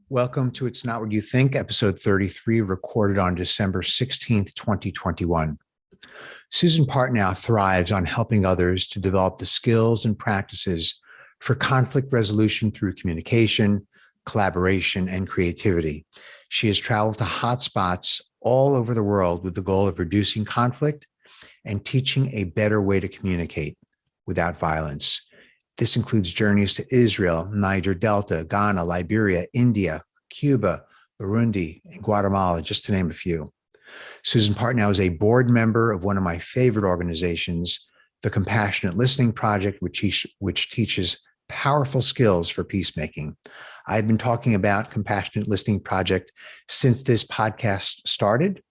Welcome to It's Not What You Think, episode 33, recorded on December 16th, 2021. Susan Partnow thrives on helping others to develop the skills and practices for conflict resolution through communication, collaboration, and creativity. She has traveled to hotspots all over the world with the goal of reducing conflict and teaching a better way to communicate without violence. This includes journeys to Israel, Niger Delta, Ghana, Liberia, India, Cuba, Burundi, and Guatemala, just to name a few. Susan Partnow is a board member of one of my favorite organizations, the Compassionate Listening Project, which teaches powerful skills for peacemaking. I've been talking about Compassionate Listening Project since this podcast started,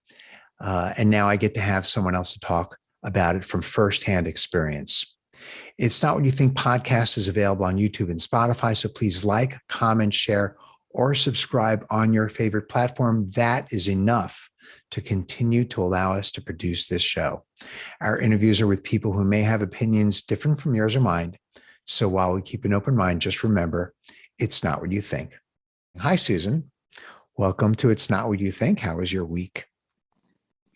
and now I get to have someone else to talk about it from firsthand experience. It's Not What You Think podcast is available on YouTube and Spotify, so please like, comment, share, or subscribe on your favorite platform. That is enough to continue to allow us to produce this show. Our interviews are with people who may have opinions different from yours or mine. So while we keep an open mind, just remember, it's not what you think. Hi, Susan. Welcome to It's Not What You Think. How was your week?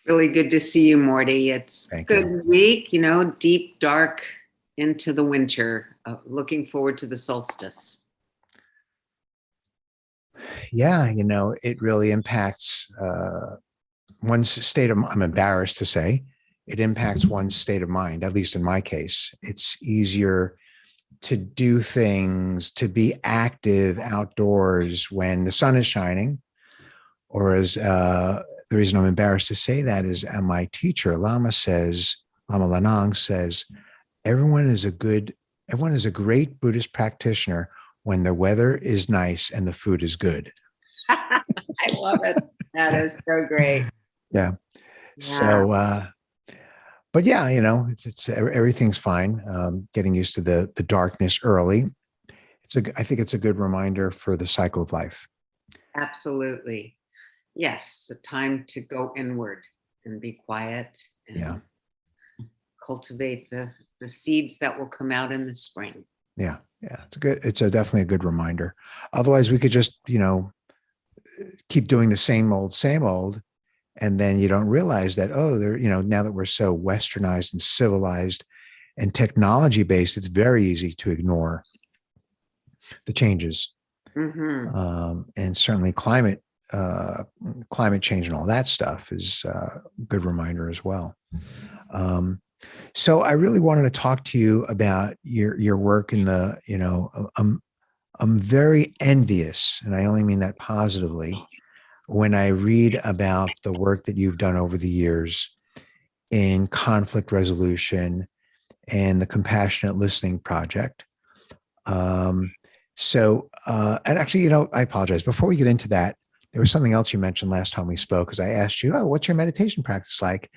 Really good to see you, Morty. It's a good week, deep, dark into the winter. Looking forward to the solstice. Yeah, it really impacts one's state of, I'm embarrassed to say, it impacts one's state of mind, at least in my case. It's easier to do things, to be active outdoors when the sun is shining, or as the reason I'm embarrassed to say that is my teacher, Lama Lanang says, everyone is a great Buddhist practitioner when the weather is nice and the food is good. I love it. That is so great. Yeah. So, but yeah, it's everything's fine. Getting used to the darkness early. I think it's a good reminder for the cycle of life. Absolutely. Yes. A time to go inward and be quiet and cultivate the seeds that will come out in the spring. Yeah. It's definitely a good reminder. Otherwise we could just, keep doing the same old, and then you don't realize that, now that we're so westernized and civilized and technology based, it's very easy to ignore the changes. Mm-hmm. And certainly climate change and all that stuff is a good reminder as well. So I really wanted to talk to you about your work in the, I'm very envious, and I only mean that positively, when I read about the work that you've done over the years in conflict resolution and the Compassionate Listening Project. And actually, I apologize. Before we get into that, there was something else you mentioned last time we spoke, because I asked you, what's your meditation practice like?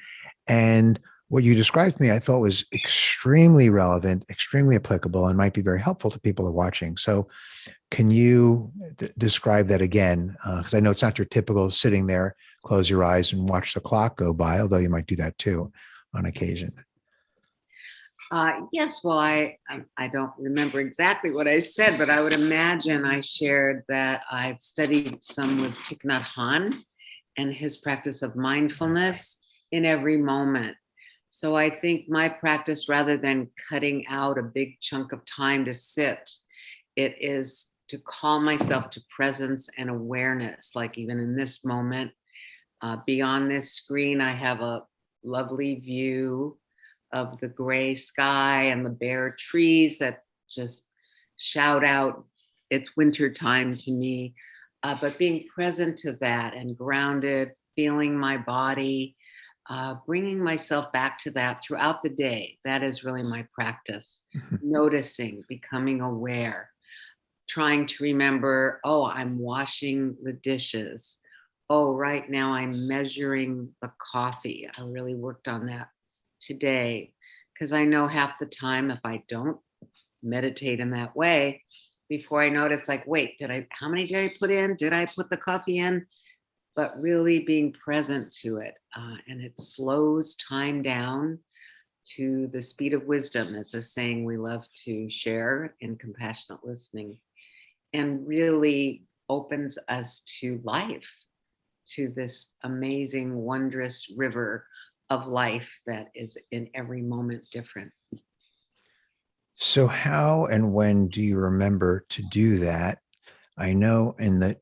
And what you described to me, I thought was extremely relevant, extremely applicable, and might be very helpful to people who are watching. So can you describe that again? Because I know it's not your typical sitting there, close your eyes and watch the clock go by, although you might do that too on occasion. Yes. Well, I don't remember exactly what I said, but I would imagine I shared that I've studied some with Thich Nhat Hanh and his practice of mindfulness in every moment. So I think my practice, rather than cutting out a big chunk of time to sit, it is to call myself to presence and awareness. Like even in this moment, beyond this screen, I have a lovely view of the gray sky and the bare trees that just shout out it's winter time to me. But being present to that and grounded, feeling my body, bringing myself back to that throughout the day. That is really my practice. Noticing, becoming aware, trying to remember, I'm washing the dishes. Right now I'm measuring the coffee. I really worked on that today, because I know half the time if I don't meditate in that way, before I notice, like, wait, how many did I put in? Did I put the coffee in? But really being present to it. And it slows time down to the speed of wisdom. It's a saying we love to share in compassionate listening, and really opens us to life, to this amazing, wondrous river of life that is in every moment different. So how and when do you remember to do that? I know in the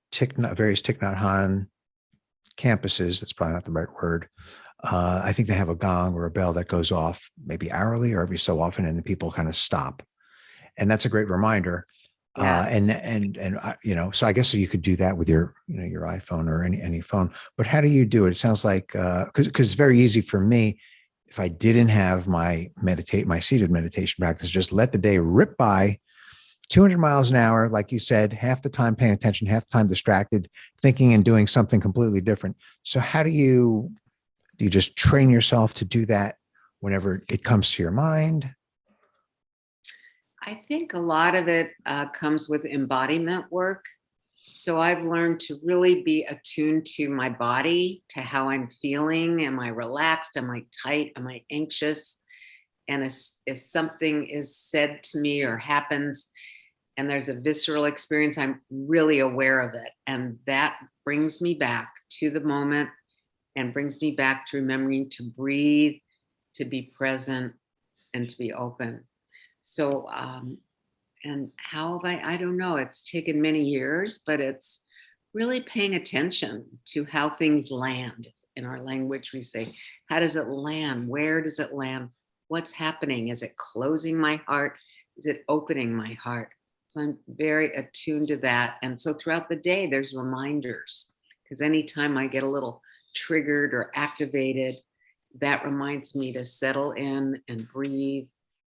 various Thich Nhat Hanh campuses, that's probably not the right word. I think they have a gong or a bell that goes off maybe hourly or every so often, and the people kind of stop. And that's a great reminder. Yeah. So I guess you could do that with your iPhone or any phone. But how do you do it? It sounds like because it's very easy for me. If I didn't have my seated meditation practice, just let the day rip by 200 miles an hour, like you said, half the time paying attention, half the time distracted, thinking and doing something completely different. So how do you just train yourself to do that whenever it comes to your mind? I think a lot of it comes with embodiment work. So I've learned to really be attuned to my body, to how I'm feeling. Am I relaxed? Am I tight? Am I anxious? And if something is said to me or happens and there's a visceral experience, I'm really aware of it. And that brings me back to the moment and brings me back to remembering to breathe, to be present, and to be open. So, and how have I don't know, it's taken many years, but it's really paying attention to how things land. In our language, we say, how does it land? Where does it land? What's happening? Is it closing my heart? Is it opening my heart? So I'm very attuned to that. And so throughout the day, there's reminders, because anytime I get a little triggered or activated, that reminds me to settle in and breathe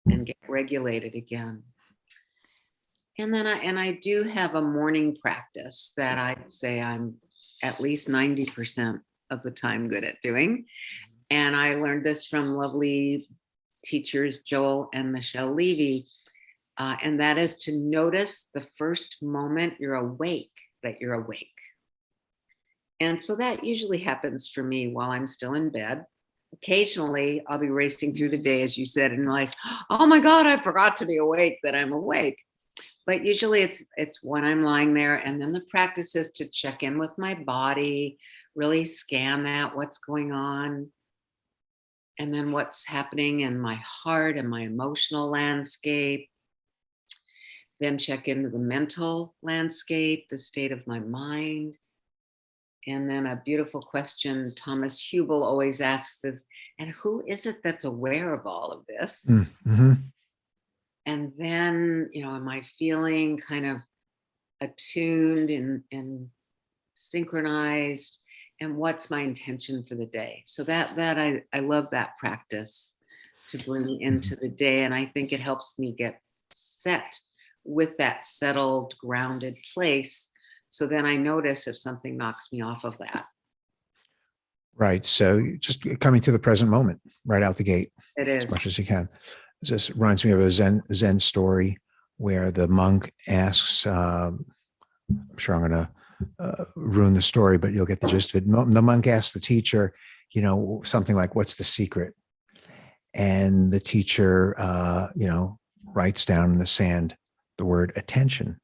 and get regulated again. And then I do have a morning practice that I'd say I'm at least 90% of the time good at doing. And I learned this from lovely teachers, Joel and Michelle Levy. And that is to notice the first moment you're awake, that you're awake. And so that usually happens for me while I'm still in bed. Occasionally, I'll be racing through the day, as you said, and realize, oh my God, I forgot to be awake, that I'm awake. But usually it's when I'm lying there. And then the practice is to check in with my body, really scan that, what's going on, and then what's happening in my heart and my emotional landscape. Then check into the mental landscape, the state of my mind. And then a beautiful question Thomas Hubel always asks is, and who is it that's aware of all of this? Mm-hmm. And then, am I feeling kind of attuned and synchronized? And what's my intention for the day? So that I love that practice to bring into the day. And I think it helps me get set with that settled, grounded place. So then I notice if something knocks me off of that. Right. So just coming to the present moment right out the gate. It is. As much as you can. This reminds me of a Zen story where the monk asks, I'm sure I'm going to ruin the story, but you'll get the gist of it. The monk asks the teacher, something like, what's the secret? And the teacher, writes down in the sand the word attention.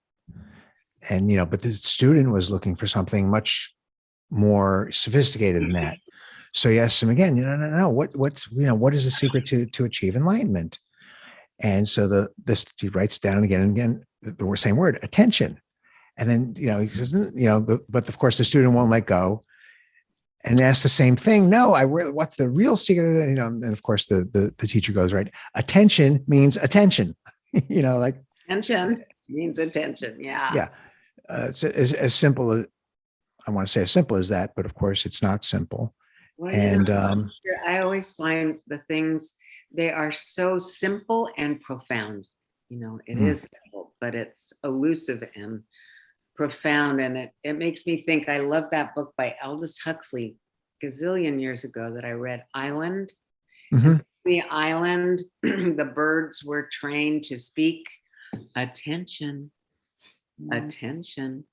And, but the student was looking for something much more sophisticated than that. So he asked him again, no, what is the secret to achieve enlightenment? And so he writes down again and again the same word, attention. And then, he says, but of course the student won't let go and asks the same thing. No, what's the real secret? And of course the teacher goes, right. Attention means attention, like attention means attention. Yeah. Yeah. It's as simple as, I want to say as simple as that, but of course it's not simple. Well, and I always find the things, they are so simple and profound. It is simple, but it's elusive and profound. And it makes me think, I love that book by Aldous Huxley, gazillion years ago, that I read, Island. Mm-hmm. The island, the birds were trained to speak attention. Attention.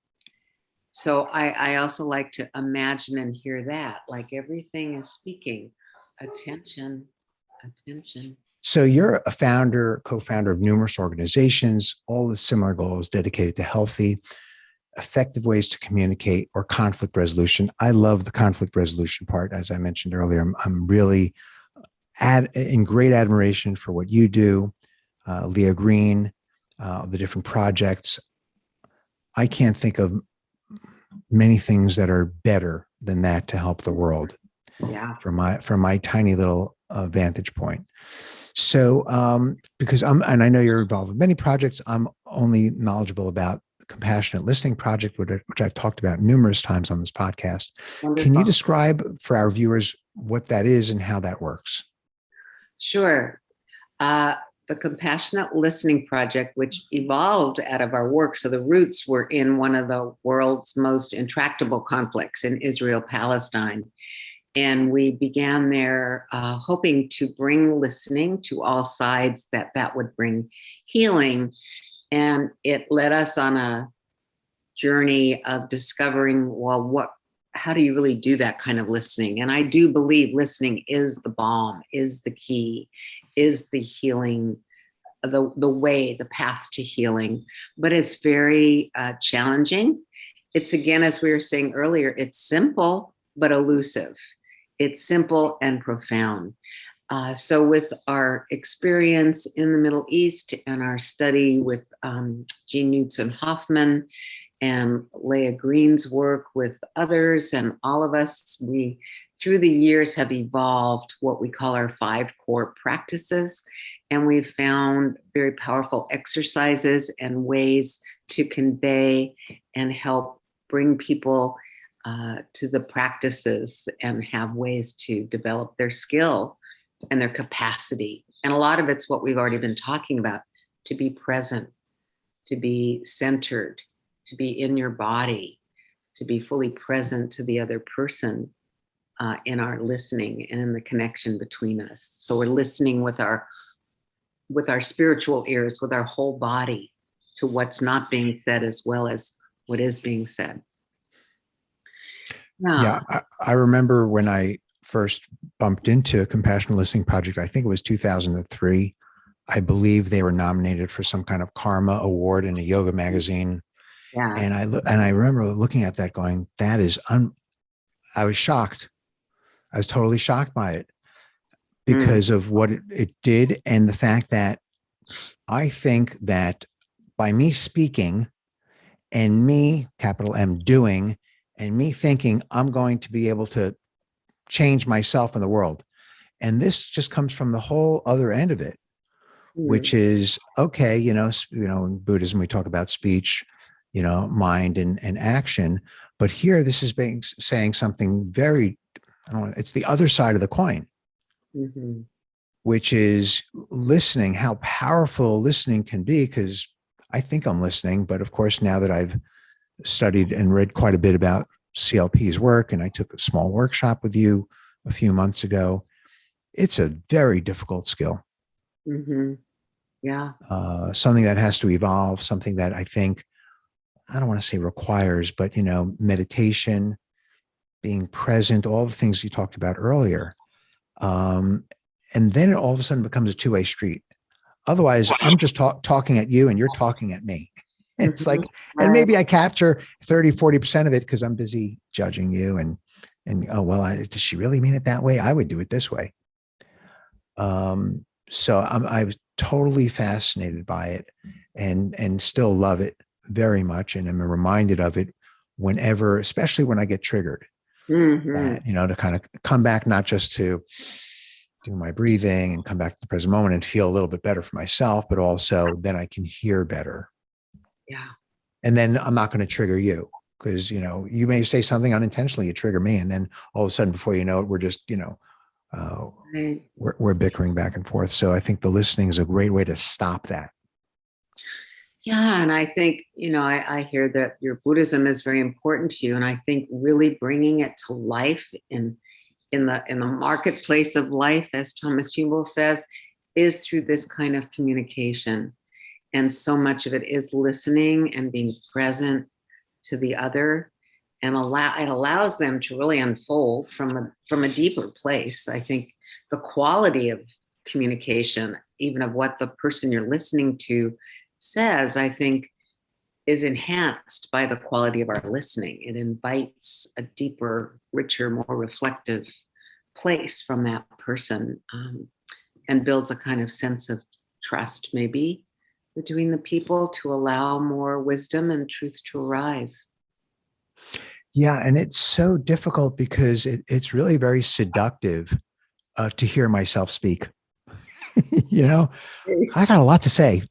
So I also like to imagine and hear that, like everything is speaking. Attention, attention. So you're a co-founder of numerous organizations, all with similar goals dedicated to healthy, effective ways to communicate or conflict resolution. I love the conflict resolution part. As I mentioned earlier, I'm really in great admiration for what you do, Leah Green, the different projects. I can't think of many things that are better than that to help the world. Yeah. From my tiny little vantage point. So, because and I know you're involved with many projects, I'm only knowledgeable about the Compassionate Listening Project, which I've talked about numerous times on this podcast. Wonderful. Can you describe for our viewers what that is and how that works? Sure. The Compassionate Listening Project, which evolved out of our work. So the roots were in one of the world's most intractable conflicts in Israel-Palestine. And we began there hoping to bring listening to all sides, that would bring healing. And it led us on a journey of discovering, well, how do you really do that kind of listening? And I do believe listening is the balm, is the key, is the healing, the way, the path to healing. But it's very challenging. It's, again, as we were saying earlier, it's simple, but elusive. It's simple and profound. So with our experience in the Middle East and our study with Jean Knutson Hoffman and Leah Green's work with others and all of us, we, through the years, have evolved what we call our 5 core practices. And we've found very powerful exercises and ways to convey and help bring people to the practices and have ways to develop their skill and their capacity. And a lot of it's what we've already been talking about: to be present, to be centered, to be in your body, to be fully present to the other person in our listening and in the connection between us. So we're listening with our spiritual ears, with our whole body, to what's not being said as well as what is being said. Yeah, I remember when I first bumped into a Compassionate Listening Project, I think it was 2003. I believe they were nominated for some kind of karma award in a yoga magazine. Yeah. And I remember looking at that going, that is, I was shocked. I was totally shocked by it because of what it did. And the fact that I think that by me speaking and me, capital M, doing, and me thinking I'm going to be able to change myself in the world. And this just comes from the whole other end of it, which is, okay, in Buddhism, we talk about speech, mind and action. But here, this is saying something very, it's the other side of the coin, which is listening, how powerful listening can be, because I think I'm listening. But of course, now that I've studied and read quite a bit about CLP's work, and I took a small workshop with you a few months ago, it's a very difficult skill. Yeah. Something that has to evolve, something that I think, I don't want to say requires, but, meditation, being present, all the things you talked about earlier. And then it all of a sudden becomes a two-way street. Otherwise, I'm just talking at you and you're talking at me. It's like, and maybe I capture 30, 40% of it because I'm busy judging you and oh, well, does she really mean it that way? I would do it this way. So I was totally fascinated by it and still love it very much. And I'm reminded of it whenever, especially when I get triggered, that, to kind of come back, not just to do my breathing and come back to the present moment and feel a little bit better for myself, but also then I can hear better. Yeah. And then I'm not going to trigger you because, you may say something unintentionally, you trigger me. And then all of a sudden, before you know it, we're just, we're bickering back and forth. So I think the listening is a great way to stop that. Yeah. And I think, I hear that your Buddhism is very important to you. And I think really bringing it to life in the marketplace of life, as Thomas Hubel says, is through this kind of communication. And so much of it is listening and being present to the other, and it allows them to really unfold from a deeper place. I think the quality of communication, even of what the person you're listening to says, I think is enhanced by the quality of our listening. It invites a deeper, richer, more reflective place from that person, and builds a kind of sense of trust, maybe, between the people to allow more wisdom and truth to arise. Yeah. And it's so difficult because it's really very seductive to hear myself speak. I got a lot to say.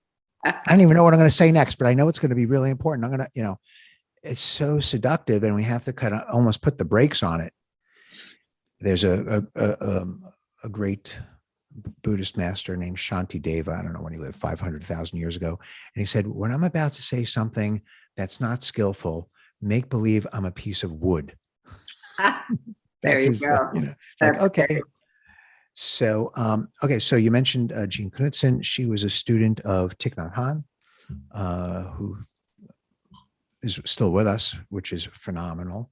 I don't even know what I'm going to say next, but I know it's going to be really important. I'm going to, it's so seductive, and we have to kind of almost put the brakes on it. There's a great Buddhist master named Shantideva. I don't know when he lived, 500,000 years ago. And he said, when I'm about to say something that's not skillful, make believe I'm a piece of wood. There you go. It's like, okay. So, so you mentioned Jean Knutson. She was a student of Thich Nhat Hanh, who is still with us, which is phenomenal.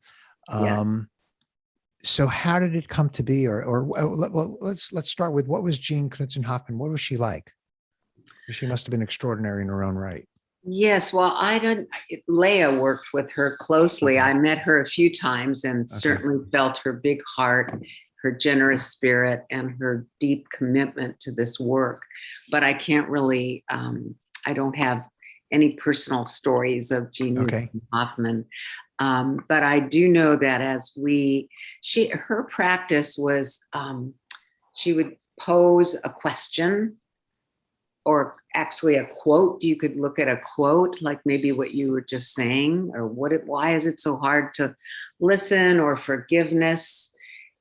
So how did it come to be? Let's start with, what was Jean Knutson Hoffman? What was she like? She must have been extraordinary in her own right. Yes, well, Leah worked with her closely. Okay. I met her a few times and certainly felt her big heart, her generous spirit, and her deep commitment to this work. But I can't really, I don't have any personal stories of Jean Hoffman. But I do know that her practice was, she would pose a question, or actually a quote. You could look at a quote, like maybe what you were just saying, or why is it so hard to listen, or forgiveness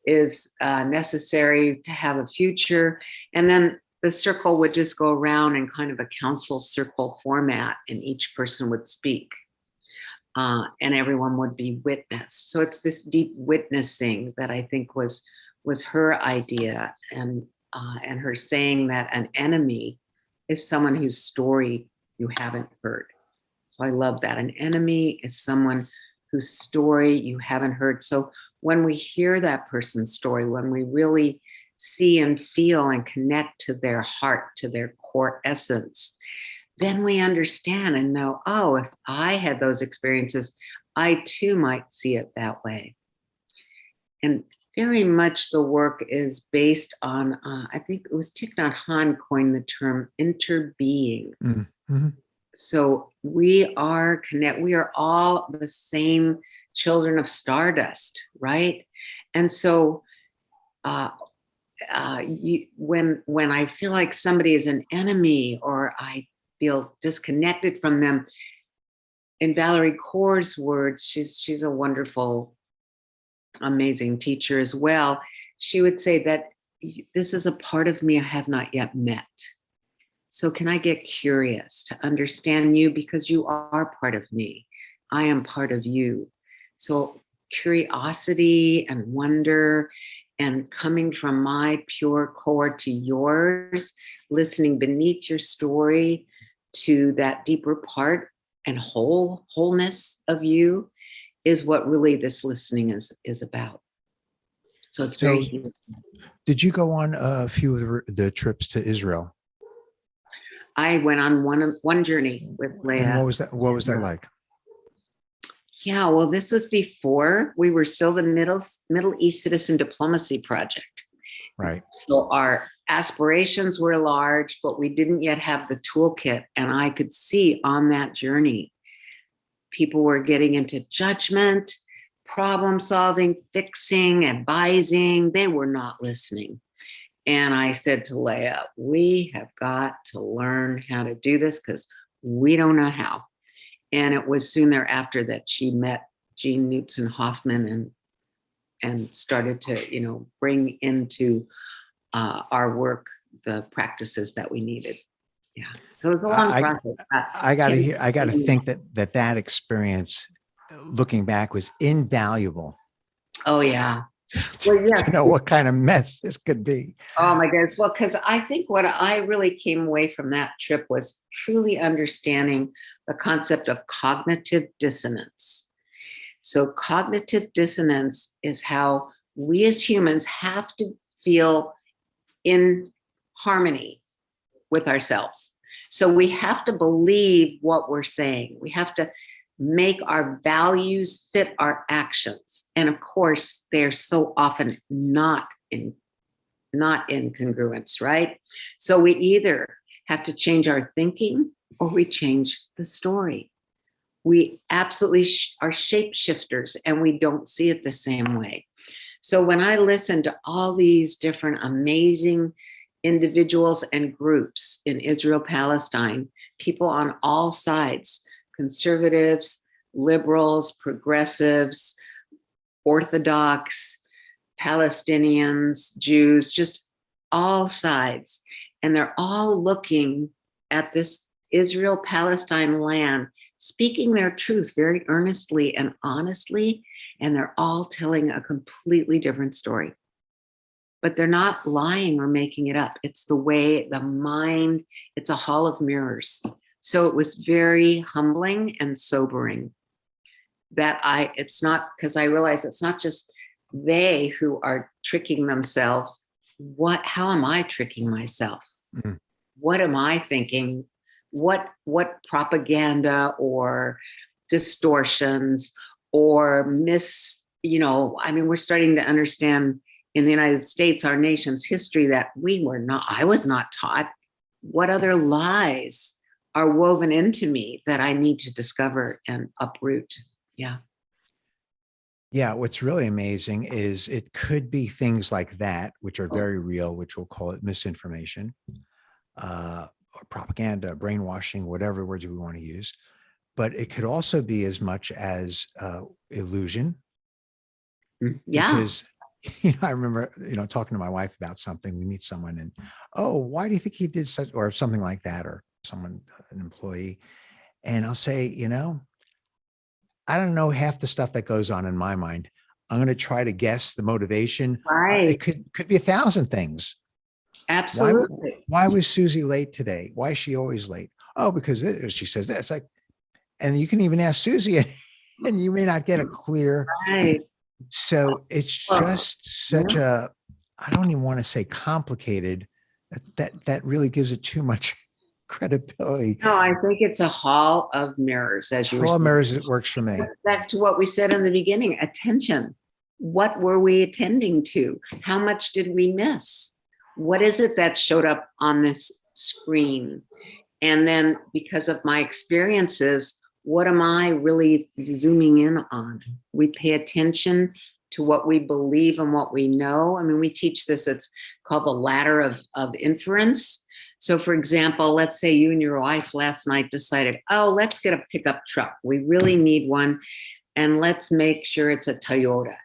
is necessary to have a future. And then the circle would just go around in kind of a council circle format, and each person would speak, and everyone would be witnessed. So it's this deep witnessing that I think was her idea, and her saying that an enemy is someone whose story you haven't heard. So I love that. An enemy is someone whose story you haven't heard. So when we hear that person's story, when we really see and feel and connect to their heart, to their core essence, then we understand and know, oh, if I had those experiences, I too might see it that way. And very much the work is based on, I think it was Thich Nhat Hanh coined the term interbeing. Mm-hmm. So we are all the same children of stardust, right? And so when I feel like somebody is an enemy, or I feel disconnected from them, in Valerie Kaur's words, she's a wonderful, amazing teacher as well. She would say that this is a part of me I have not yet met. So can I get curious to understand you, because you are part of me. I am part of you. So curiosity and wonder, and coming from my pure core to yours, listening beneath your story to that deeper part and wholeness of you, is what really this listening is about. So it's very healing. Did you go on a few of the trips to Israel? I went on one journey with Leah. And what was that like? Yeah, well, this was before we were still the Middle East Citizen Diplomacy Project. Right. So our aspirations were large, but we didn't yet have the toolkit. And I could see on that journey, people were getting into judgment, problem solving, fixing, advising. They were not listening. And I said to Leah, we have got to learn how to do this, because we don't know how. And it was soon thereafter that she met Jean Knutson Hoffman and started to, bring into our work the practices that we needed. Yeah. So it's a long process. I got to think that experience, looking back, was invaluable. Oh yeah. Well, yes. To know what kind of mess this could be. Oh my goodness. Well, because I think what I really came away from that trip was truly understanding the concept of cognitive dissonance. So cognitive dissonance is how we as humans have to feel in harmony with ourselves. So we have to believe what we're saying. We have to make our values fit our actions. And of course, they're so often not in congruence, right? So we either have to change our thinking or we change the story. We absolutely are shapeshifters and we don't see it the same way. So when I listen to all these different amazing individuals and groups in Israel, Palestine, people on all sides, conservatives, liberals, progressives, Orthodox, Palestinians, Jews, just all sides. And they're all looking at this Israel-Palestine land, speaking their truth very earnestly and honestly, and they're all telling a completely different story. But they're not lying or making it up. It's the way the mind, it's a hall of mirrors. So it was very humbling and sobering that it's not, because I realized it's not just they who are tricking themselves. How am I tricking myself? Mm-hmm. What am I thinking? What propaganda or distortions or we're starting to understand in the United States, our nation's history, that I was not taught. What other lies are woven into me that I need to discover and uproot? Yeah. Yeah, what's really amazing is it could be things like that, which are very real, which we'll call it misinformation, or propaganda, brainwashing, whatever words we want to use. But it could also be as much as illusion. Yeah. Because, I remember, talking to my wife about something. We meet someone and, oh, why do you think he did such, or something like that, or someone, an employee. And I'll say, I don't know half the stuff that goes on in my mind. I'm going to try to guess the motivation. Right. It could be 1,000 things. Absolutely. Why was Susie late today? Why is she always late? Oh, because she says that. It's like, and you can even ask Susie and you may not get a clear. Right. So it's just such I don't even want to say complicated, that really gives it too much credibility. No, I think it's a hall of mirrors, as you were saying. Hall of mirrors, it works for me. Back to what we said in the beginning, attention. What were we attending to? How much did we miss? What is it that showed up on this screen? And then because of my experiences, what am I really zooming in on? We pay attention to what we believe and what we know. I mean, we teach this, it's called the ladder of inference. So for example, let's say you and your wife last night decided, oh, let's get a pickup truck. We really need one. And let's make sure it's a Toyota.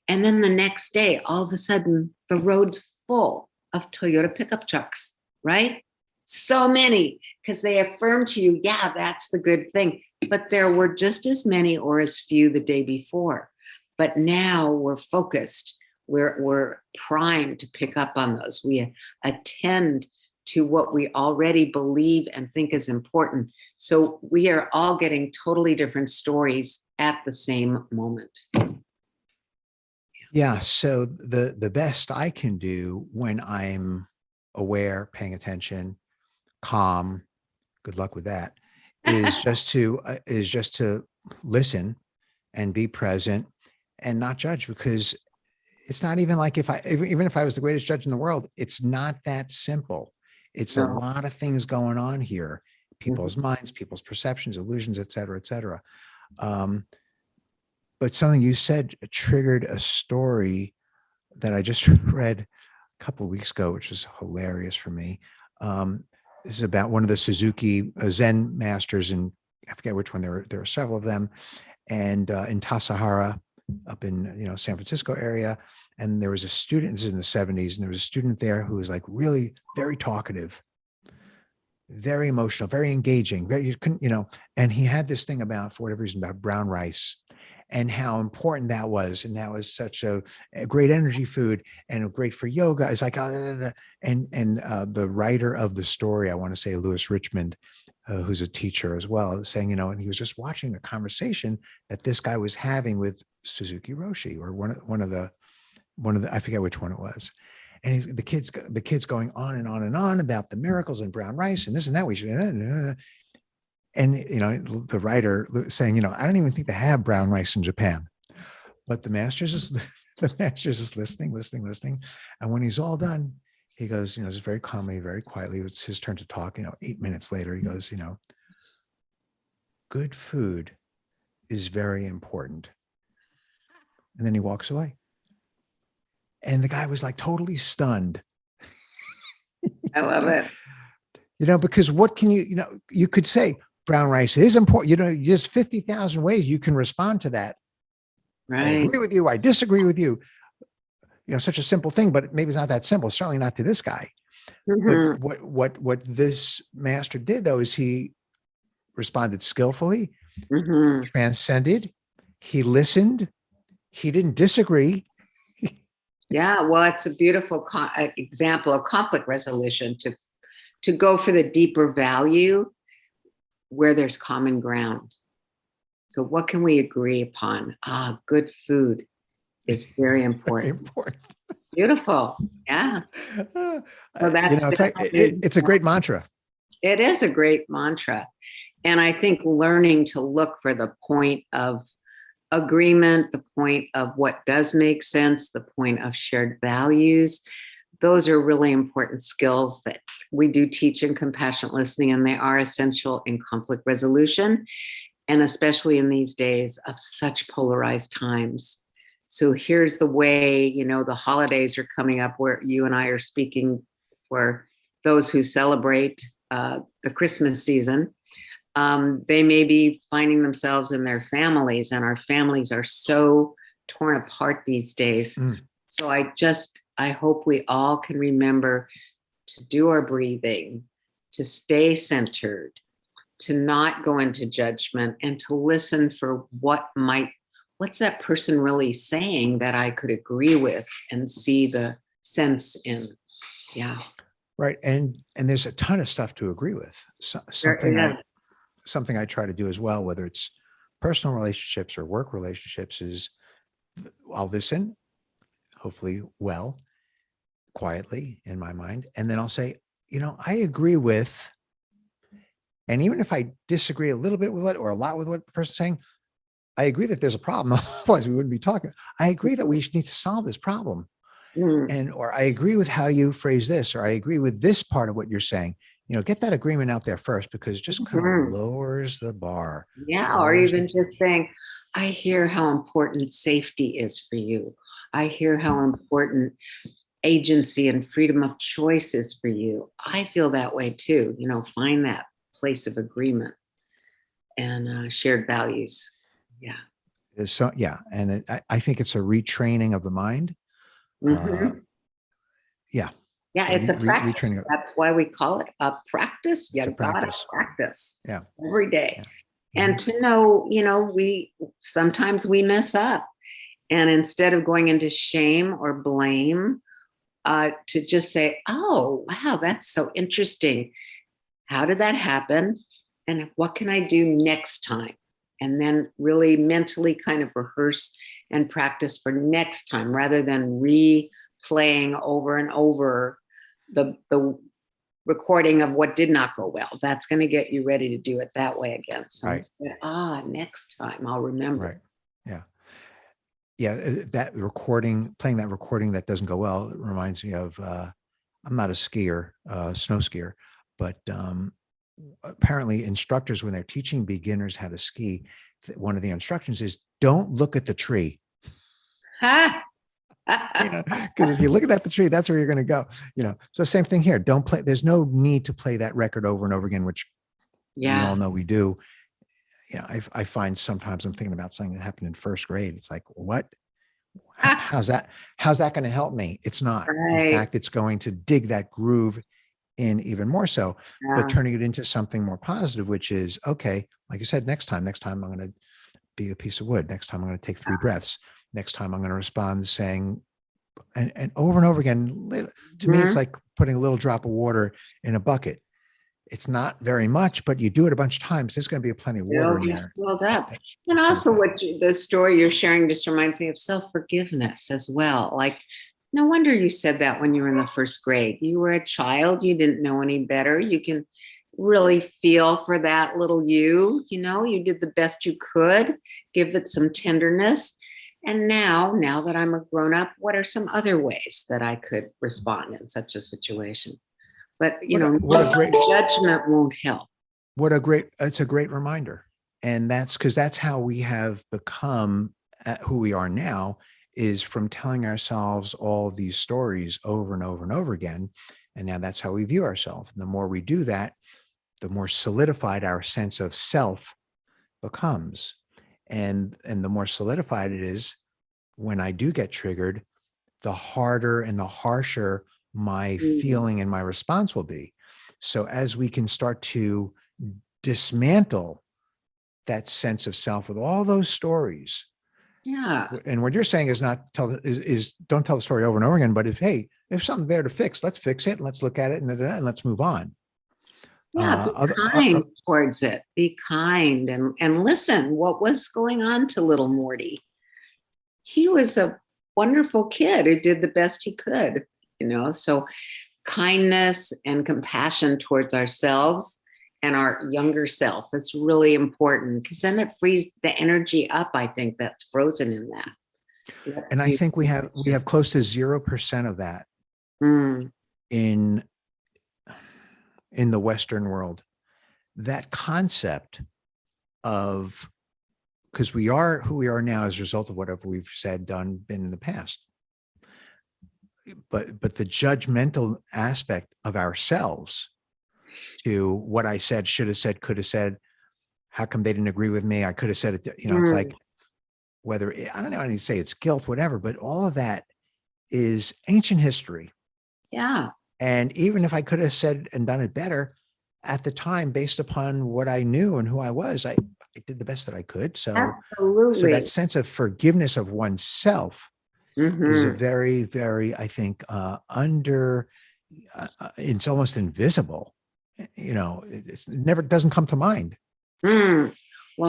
And then the next day, all of a sudden, the road's full of Toyota pickup trucks, right? So many, because they affirm to you, yeah, that's the good thing. But there were just as many or as few the day before. But now we're focused. We're primed to pick up on those. We attend to what we already believe and think is important. So we are all getting totally different stories at the same moment. Yeah. So the best I can do when I'm aware, paying attention, calm, good luck with that, is just to listen and be present and not judge, because it's not even like even if I was the greatest judge in the world, it's not that simple. It's a lot of things going on here, people's minds, people's perceptions, illusions, et cetera, et cetera. But something you said triggered a story that I just read a couple of weeks ago, which was hilarious for me. This is about one of the Suzuki Zen masters, and I forget which one. There are several of them, and in Tassajara, up in San Francisco area. And there was a student, this is in the 70s, and there was a student there who was like really very talkative, very emotional, very engaging, and he had this thing about, for whatever reason, about brown rice and how important that was. And that was such a great energy food and great for yoga. It's like, and the writer of the story, I want to say Lewis Richmond, who's a teacher as well, saying, and he was just watching the conversation that this guy was having with Suzuki Roshi, or one of the, I forget which one it was. And the kid's going on and on and on about the miracles and brown rice and this and that. We should, and the writer saying, I don't even think they have brown rice in Japan. But the master's is listening. And when he's all done, he goes, just very calmly, very quietly, it's his turn to talk. 8 minutes later, he goes, good food is very important. And then he walks away. And the guy was like totally stunned. I love it. Because what can you could say brown rice is important. There's 50,000 ways you can respond to that. Right. I agree with you. I disagree with you. Such a simple thing, but maybe it's not that simple. Certainly not to this guy. Mm-hmm. But what this master did though is he responded skillfully, mm-hmm. transcended. He listened. He didn't disagree. Yeah, well, it's a beautiful example of conflict resolution to go for the deeper value where there's common ground. So what can we agree upon? Good food is very important. Very important. Beautiful. Yeah. So that's it's a great mantra. It is a great mantra. And I think learning to look for the point of agreement, the point of what does make sense, the point of shared values, those are really important skills that we do teach in compassionate listening, and they are essential in conflict resolution, and especially in these days of such polarized times. So here's the way, the holidays are coming up where you and I are speaking for those who celebrate the Christmas season. They may be finding themselves in their families, and our families are so torn apart these days. So I hope we all can remember to do our breathing, to stay centered, to not go into judgment, and to listen for what's that person really saying that I could agree with and see the sense in. Yeah. Right. And there's a ton of stuff to agree with. Something I try to do as well, whether it's personal relationships or work relationships, is I'll listen, hopefully well, quietly in my mind. And then I'll say, I agree with, and even if I disagree a little bit with it or a lot with what the person's saying, I agree that there's a problem. Otherwise we wouldn't be talking. I agree that we need to solve this problem. Or I agree with how you phrase this, or I agree with this part of what you're saying. Get that agreement out there first, because it just kind of lowers the bar. Yeah. Or even just saying, I hear how important safety is for you. I hear how important agency and freedom of choice is for you. I feel that way too. Find that place of agreement and shared values. Yeah. So, yeah. And I think it's a retraining of the mind. Mm-hmm. Yeah. Yeah, it's a practice. That's why we call it a practice. You gotta practice. Yeah. Every day. Yeah. And to know, we sometimes we mess up. And instead of going into shame or blame, to just say, oh, wow, that's so interesting. How did that happen? And what can I do next time? And then really mentally kind of rehearse and practice for next time, rather than replaying over and over the recording of what did not go well. That's going to get you ready to do it that way again. So instead, next time I'll remember. Right. Yeah. Yeah. That recording, playing that recording that doesn't go well, it reminds me of, I'm not a skier, snow skier, but apparently instructors, when they're teaching beginners how to ski, one of the instructions is don't look at the tree. Because if you're looking at the tree, that's where you're going to go, so same thing here. Don't play. There's no need to play that record over and over again, which we all know we do. I find sometimes I'm thinking about something that happened in first grade. It's like, what, how's that going to help me? It's not. Right. In fact, it's going to dig that groove in even more so, but turning it into something more positive, which is, okay, like you said, next time I'm going to be a piece of wood. Next time I'm going to take 3 breaths. Next time I'm going to respond saying, and over again. To me, it's like putting a little drop of water in a bucket. It's not very much, but you do it a bunch of times, there's going to be plenty of water in there. Filled up. And also the story you're sharing just reminds me of self-forgiveness as well. Like, No wonder you said that when you were in the first grade. You were a child. You didn't know any better. You can really feel for that little you did the best you could, give it some tenderness. And now that I'm a grown up, what are some other ways that I could respond in such a situation? But, What a great, judgment won't help. it's a great reminder. And that's because that's how we have become who we are now, is from telling ourselves all of these stories over and over and over again. And now that's how we view ourselves. And the more we do that, the more solidified our sense of self becomes. And the more solidified it is, when I do get triggered, the harder and the harsher my feeling and my response will be. So as we can start to dismantle that sense of self with all those stories. Yeah. And what you're saying is don't tell the story over and over again, but if something there to fix, let's fix it and let's look at it and let's move on. Yeah, be kind towards it. Be kind and listen. What was going on to little Morty? He was a wonderful kid who did the best he could, so kindness and compassion towards ourselves and our younger self is really important, because then it frees the energy up, I think, that's frozen in that. And I think we have close to 0% of that in the Western world. That concept of, because we are who we are now as a result of whatever we've said, done, been in the past. But the judgmental aspect of ourselves to what I said, should have said, could have said, how come they didn't agree with me? I could have said it, it's like, whether, I don't know, I need to say it's guilt, whatever, but all of that is ancient history. Yeah. And even if I could have said and done it better at the time, based upon what I knew and who I was, I did the best that I could. So, absolutely. So that sense of forgiveness of oneself is a very, very, I think, it's almost invisible. It never doesn't come to mind. Well,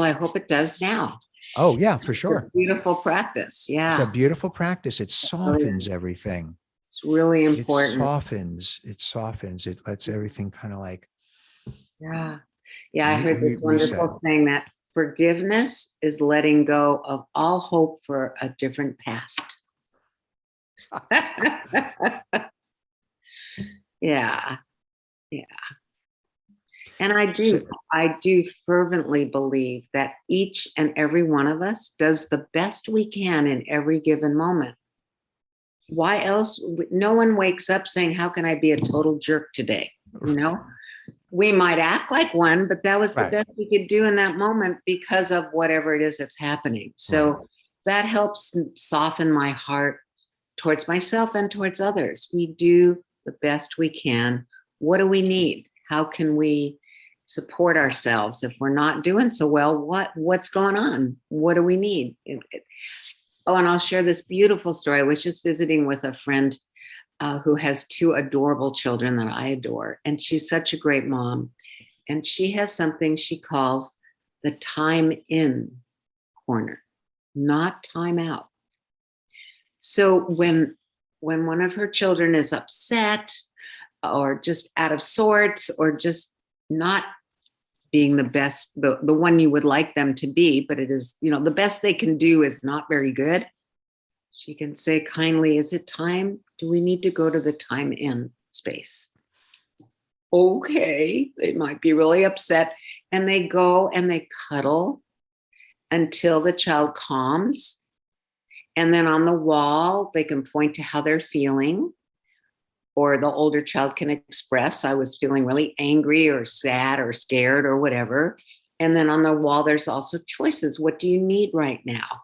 I hope it does now. Oh yeah, for sure. It's a beautiful practice. Yeah. It's a beautiful practice. It softens everything. It's really important. It softens. It lets everything kind of like. Yeah. Yeah. I heard this wonderful thing that forgiveness is letting go of all hope for a different past. Yeah. Yeah. And I do fervently believe that each and every one of us does the best we can in every given moment. Why else? No one wakes up saying, how can I be a total jerk today? We might act like one, but that was the best we could do in that moment because of whatever it is that's happening. So that helps soften my heart towards myself and towards others. We do the best we can. What do we need? How can we support ourselves if we're not doing so well? What's going on? What do we need? Oh, and I'll share this beautiful story. I was just visiting with a friend who has 2 adorable children that I adore. And she's such a great mom. And she has something she calls the time in corner, not time out. So when one of her children is upset or just out of sorts or just not being the best, the one you would like them to be, but it is, the best they can do is not very good. She can say kindly, is it time? Do we need to go to the time in space? Okay, they might be really upset. And they go and they cuddle until the child calms. And then on the wall, they can point to how they're feeling. Or the older child can express, I was feeling really angry or sad or scared or whatever. And then on the wall, there's also choices. What do you need right now?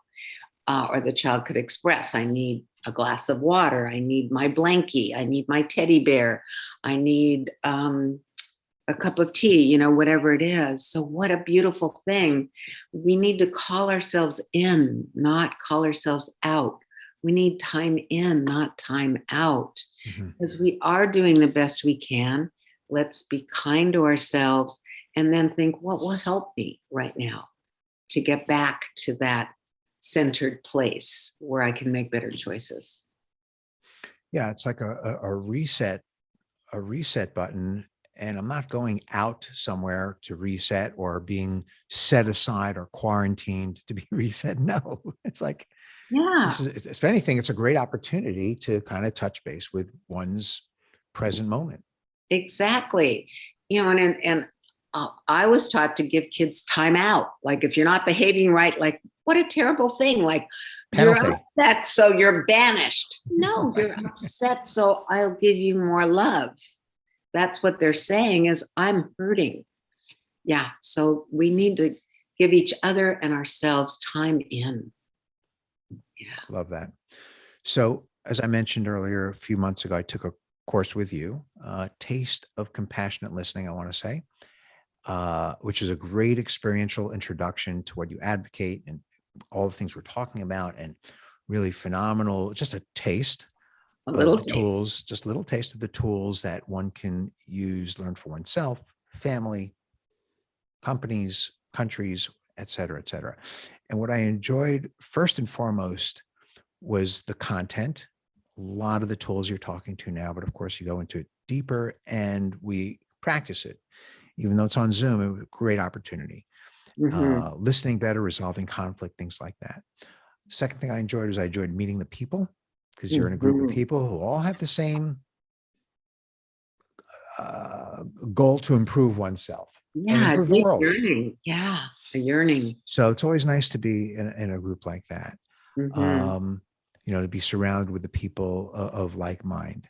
Or the child could express, I need a glass of water. I need my blankie. I need my teddy bear. I need a cup of tea, whatever it is. So what a beautiful thing. We need to call ourselves in, not call ourselves out. We need time in, not time out, because we are doing the best we can. Let's be kind to ourselves and then think, what will help me right now to get back to that centered place where I can make better choices. Yeah, it's like a reset button. And I'm not going out somewhere to reset or being set aside or quarantined to be reset. No, it's like, Yeah, this is, if anything, it's a great opportunity to kind of touch base with one's present moment. exactly. I was taught to give kids time out. Like if you're not behaving right, like what a terrible thing. Like you're Penalty. upset, so you're banished. No, Right. you're upset, so I'll give you more love. That's what they're saying is I'm hurting. Yeah. So we need to give each other and ourselves time in. Yeah. Love that. So, as I mentioned earlier, a few months ago, I took a course with you, Taste of Compassionate Listening, I want to say, which is a great experiential introduction to what you advocate and all the things we're talking about, and really phenomenal, just a taste A of little the taste. tools, just a little taste of the tools that one can use, learn for oneself, family, companies, countries, et cetera, et cetera. And what I enjoyed first and foremost was the content, a lot of the tools you're talking to now, but of course you go into it deeper and we practice it. Even though it's on Zoom, it was a great opportunity. Mhm. Listening better, resolving conflict, things like that. Second thing I enjoyed was I enjoyed meeting the people, because you're in a group of Mhm. people who all have the same goal to improve oneself and Yeah, improve the deep world. yearning. Yeah, a yearning. So it's always nice to be in a group like that. Mhm. Um, to be surrounded with the people of like mind.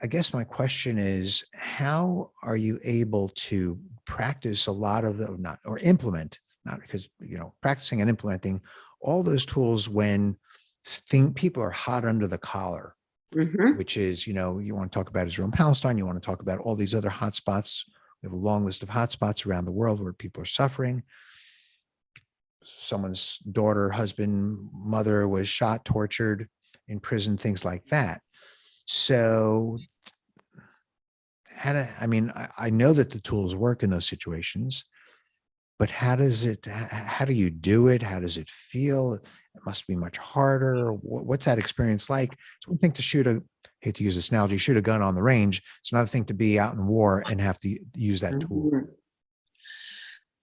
I guess my question is, how are you able to practice a lot of the, not, or implement, not because, practicing and implementing all those tools when people are hot under the collar, Mhm. which is, you want to talk about Israel and Palestine, you want to talk about all these other hotspots. We have a long list of hotspots around the world where people are suffering. Someone's daughter, husband, mother was shot, tortured, in prison, things like that. So I know that the tools work in those situations, but how do you do it? How does it feel? It must be much harder. What's that experience like? It's one thing to hate to use this analogy, shoot a gun on the range. It's another thing to be out in war and have to use that tool. Mhm.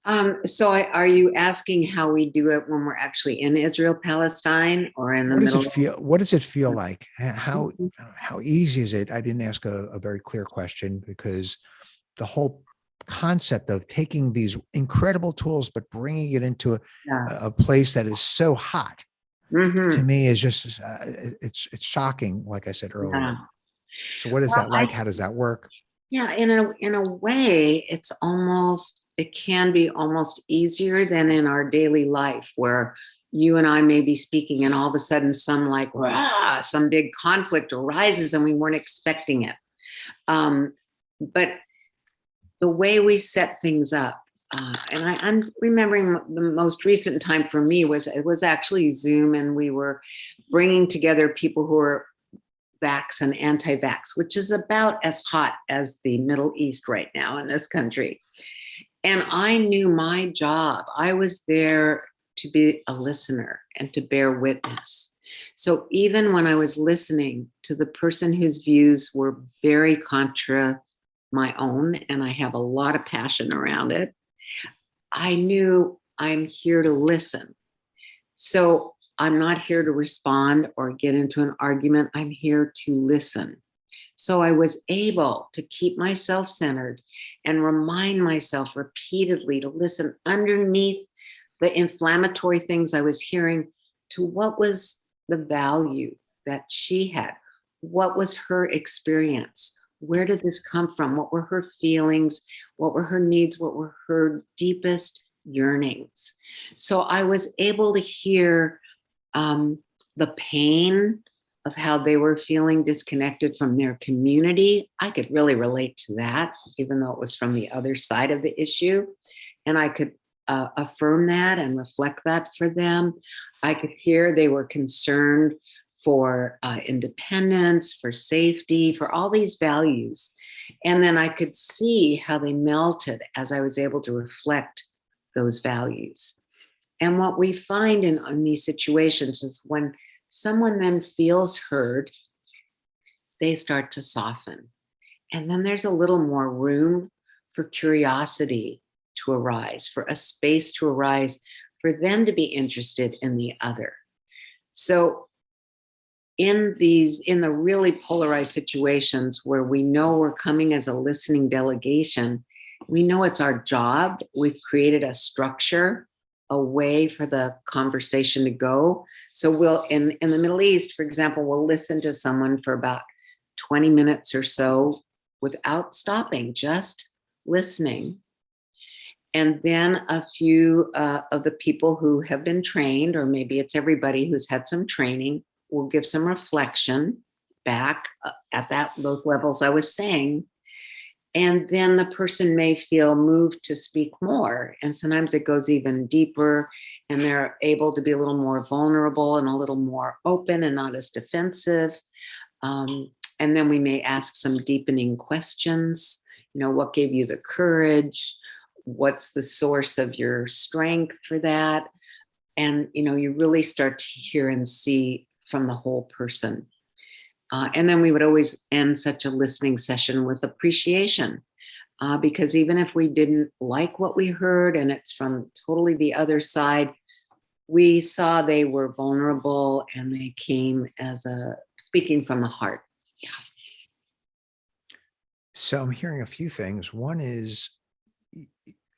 Are you asking how we do it when we're actually in Israel, Palestine, or in the What does it middle feel? What does it feel like? of? How easy is it? I didn't ask a very clear question, because the whole concept of taking these incredible tools but bringing it into Yeah. a place that is so hot, to Mhm. me, is just it's shocking, like I said Yeah. earlier. So what is Well, that like? How does that work? yeah, in a way, it can be almost easier than in our daily life where you and I may be speaking and all of a sudden some big conflict arises and we weren't expecting it. But the way we set things up, and I'm remembering the most recent time for me it was actually Zoom, and we were bringing together people who are vax and anti-vax, which is about as hot as the Middle East right now in this country. And I knew my job. I was there to be a listener and to bear witness. So even when I was listening to the person whose views were very contra my own, and I have a lot of passion around it, I knew I'm here to listen. So I'm not here to respond or get into an argument. I'm here to listen. So I was able to keep myself centered and remind myself repeatedly to listen underneath the inflammatory things I was hearing to what was the value that she had. What was her experience? Where did this come from? What were her feelings? What were her needs? What were her deepest yearnings? So I was able to hear the pain of how they were feeling disconnected from their community. I could really relate to that, even though it was from the other side of the issue. And I could affirm that and reflect that for them. I could hear they were concerned for independence, for safety, for all these values. And then I could see how they melted as I was able to reflect those values. And what we find in these situations is when someone then feels heard, they start to soften. And then there's a little more room for curiosity to arise, for a space to arise, for them to be interested in the other. So in the really polarized situations where we know we're coming as a listening delegation, we know it's our job. We've created a structure, a way for the conversation to go. So we'll, in the Middle East, for example, we'll listen to someone for about 20 minutes or so without stopping, just listening. And then a few of the people who have been trained, or maybe it's everybody who's had some training, will give some reflection back at those levels I was saying. And then the person may feel moved to speak more. And sometimes it goes even deeper, and they're able to be a little more vulnerable and a little more open and not as defensive. And then we may ask some deepening questions. You know, what gave you the courage? What's the source of your strength for that? And, you know, you really start to hear and see from the whole person. And then we would always end such a listening session with appreciation, because even if we didn't like what we heard and it's from totally the other side, we saw they were vulnerable and they came as speaking from the heart. Yeah. So I'm hearing a few things. One is,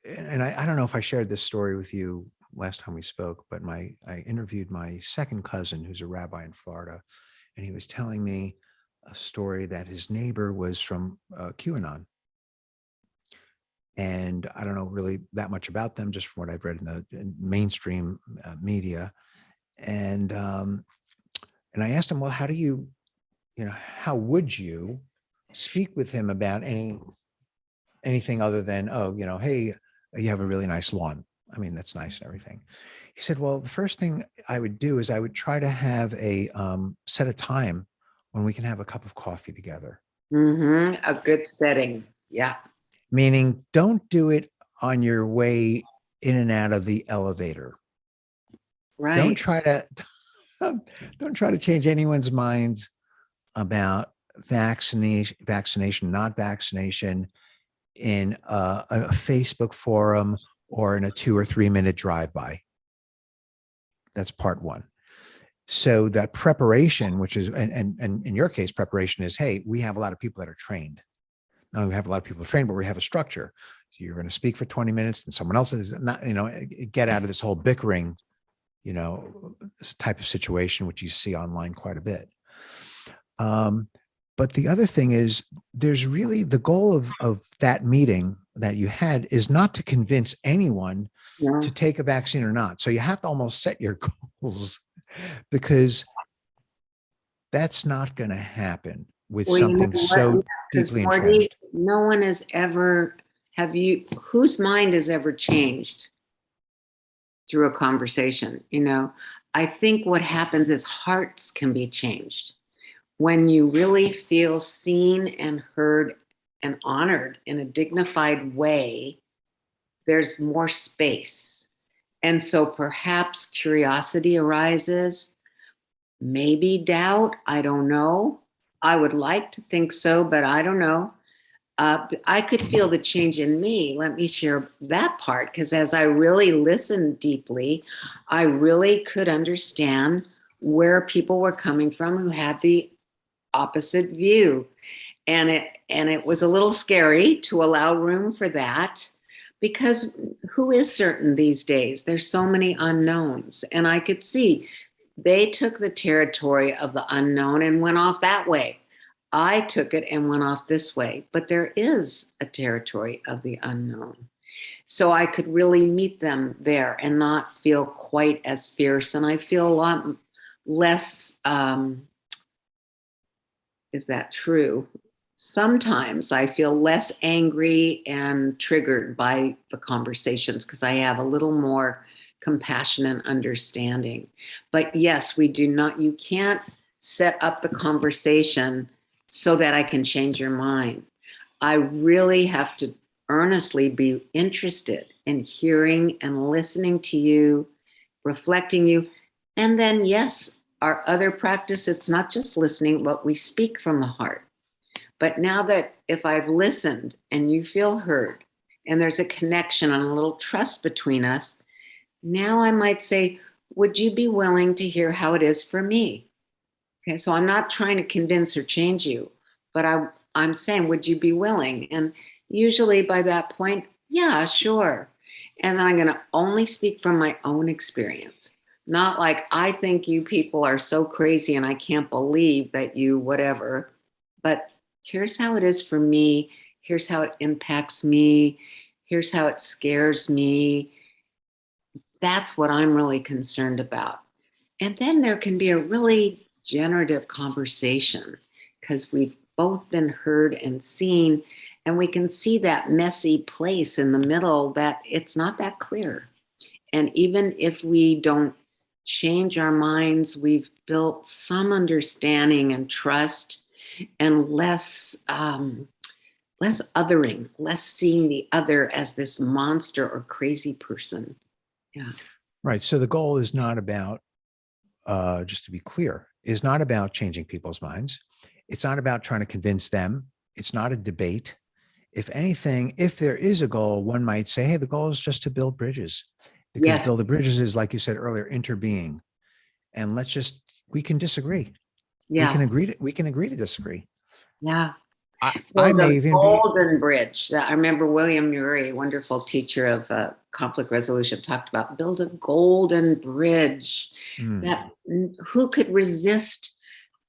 and I don't know if I shared this story with you last time we spoke, but I interviewed my second cousin, who's a rabbi in Florida, and he was telling me a story that his neighbor was from QAnon. And I don't know really that much about them, just from what I've read in mainstream media. And I asked him, well, how do you know, how would you speak with him about anything other than, oh, you know, hey, you have a really nice lawn. I mean, that's nice and everything. He said, well, the first thing I would do is I would try to have a set a time when we can have a cup of coffee together. Mm-hmm. A good setting. Yeah. Meaning, don't do it on your way in and out of the elevator. Right. Don't try to change anyone's minds about vaccination, not vaccination in a Facebook forum or in a 2 or 3 minute drive-by. That's part one. So that preparation, which is, and in your case, preparation is, hey, we have a lot of people that are trained. Not only we have a lot of people trained, but we have a structure. So you're going to speak for 20 minutes and someone else is not, you know, get out of this whole bickering, you know, this type of situation, which you see online quite a bit. But the other thing is, there's really the goal of that meeting that you had is not to convince anyone to take a vaccine or not. So you have to almost set your goals, because that's not going to happen with something so deeply entrenched. No one has ever, whose mind has ever changed through a conversation? You know, I think what happens is hearts can be changed. When you really feel seen and heard and honored in a dignified way, there's more space. And so perhaps curiosity arises, maybe doubt, I don't know. I would like to think so, but I don't know. I could feel the change in me. Let me share that part, because as I really listened deeply, I really could understand where people were coming from who had the opposite view. And it was a little scary to allow room for that, because who is certain these days? There's so many unknowns. And I could see they took the territory of the unknown and went off that way. I took it and went off this way. But there is a territory of the unknown. So I could really meet them there and not feel quite as fierce. And I feel a lot less, is that true? Sometimes I feel less angry and triggered by the conversations because I have a little more compassion and understanding. But yes, you can't set up the conversation so that I can change your mind. I really have to earnestly be interested in hearing and listening to you, reflecting you. And then, yes, our other practice, it's not just listening, but we speak from the heart. But now that if I've listened and you feel heard and there's a connection and a little trust between us, now I might say, would you be willing to hear how it is for me? Okay, so I'm not trying to convince or change you, but I'm saying, would you be willing? And usually by that point, yeah, sure. And then I'm going to only speak from my own experience. Not like, I think you people are so crazy and I can't believe that you whatever, but here's how it is for me. Here's how it impacts me. Here's how it scares me. That's what I'm really concerned about. And then there can be a really generative conversation because we've both been heard and seen, and we can see that messy place in the middle that it's not that clear. And even if we don't change our minds, we've built some understanding and trust and less othering, less seeing the other as this monster or crazy person. Yeah. Right. So the goal is not about, just to be clear, is not about changing people's minds. It's not about trying to convince them. It's not a debate. If anything, if there is a goal, one might say, hey, the goal is just to build bridges. Because Yes. building bridges is, like you said earlier, interbeing. And we can disagree. Yeah. We can agree to disagree. Yeah. I Well, may the even be, Golden Bridge. I remember William Murray, a wonderful teacher of conflict resolution, talked about build a golden bridge. That who could resist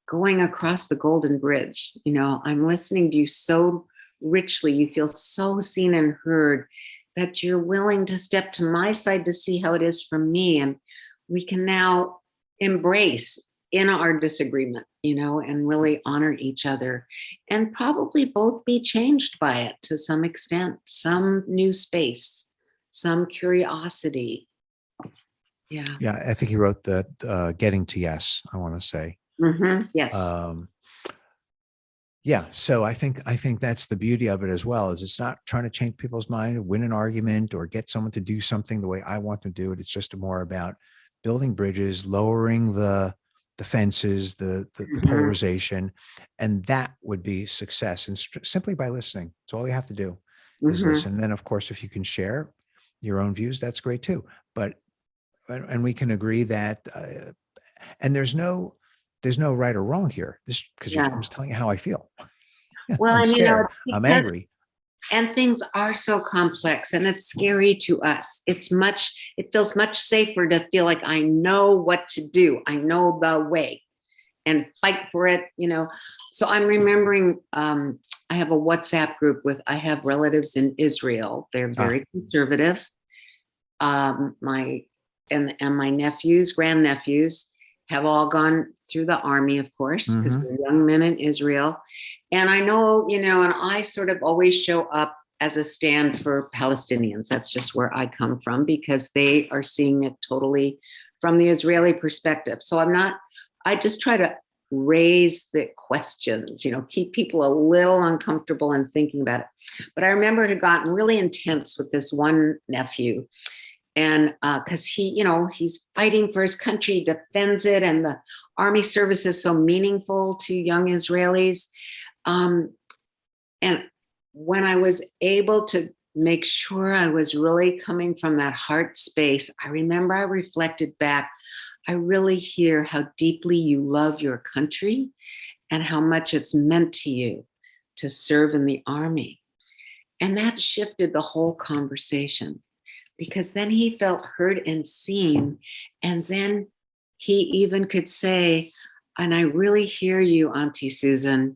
going across the golden bridge? You know, I'm listening to you so richly. You feel so seen and heard that you're willing to step to my side to see how it is for me. And we can now embrace in our disagreement, you know, and really honor each other and probably both be changed by it to some extent, some new space, some curiosity. Yeah. yeah, I think he wrote that, Getting to Yes, I want to say. Mm-hmm. Yes. Yeah. So I think that's the beauty of it as well, is it's not trying to change people's mind, win an argument, or get someone to do something the way I want them to do it. It's just more about building bridges, lowering the fences, the polarization, and that would be success. And simply by listening, it's all you have to do is listen. And then, of course, if you can share your own views, that's great too. But and we can agree that, and there's no right or wrong here. This because I'm just telling you how I feel. Well, I'm and scared. I'm angry. And things are so complex and it's scary to us. It feels much safer to feel like I know what to do. I know the way and fight for it, you know. So I'm remembering, I have a WhatsApp group I have relatives in Israel. They're very conservative. My nephews, grandnephews have all gone through the army, of course, because they're young men in Israel. And I know, you know, and I sort of always show up as a stand for Palestinians. That's just where I come from because they are seeing it totally from the Israeli perspective. So I just try to raise the questions, you know, keep people a little uncomfortable and thinking about it. But I remember it had gotten really intense with this one nephew. And because he's fighting for his country, defends it, and the army service is so meaningful to young Israelis. And when I was able to make sure I was really coming from that heart space, I remember I reflected back. I really hear how deeply you love your country and how much it's meant to you to serve in the army. And that shifted the whole conversation. Because then he felt heard and seen. And then he even could say, and I really hear you, Auntie Susan.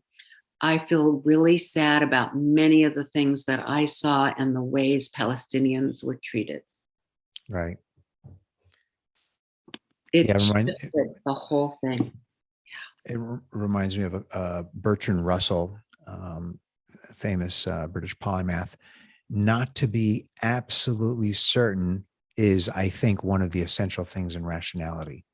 I feel really sad about many of the things that I saw and the ways Palestinians were treated. Right. It shifted the whole thing. It reminds me of Bertrand Russell, famous British polymath. Not to be absolutely certain is, I think, one of the essential things in rationality.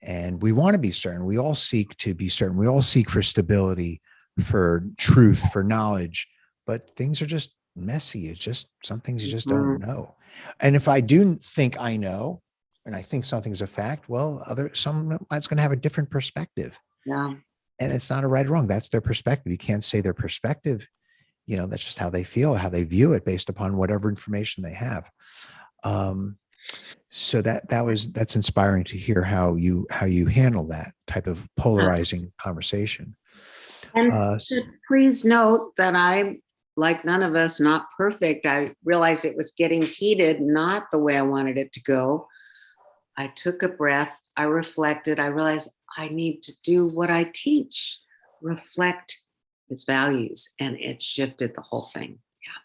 And we want to be certain. We all seek to be certain. We all seek for stability, for truth, for knowledge, but things are just messy. It's just some things you just don't know. And if I do think I know, and I think something's a fact, well, someone's going to have a different perspective. Yeah. And it's not a right or wrong. That's their perspective. You can't say their perspective. That's just how they feel, how they view it based upon whatever information they have. So that's inspiring to hear how you handle that type of polarizing conversation. And please note that I'm, like none of us, not perfect. I realized it was getting heated, not the way I wanted it to go. I took a breath. I reflected. I realized I need to do what I teach, reflect its values, and it shifted the whole thing. Yeah.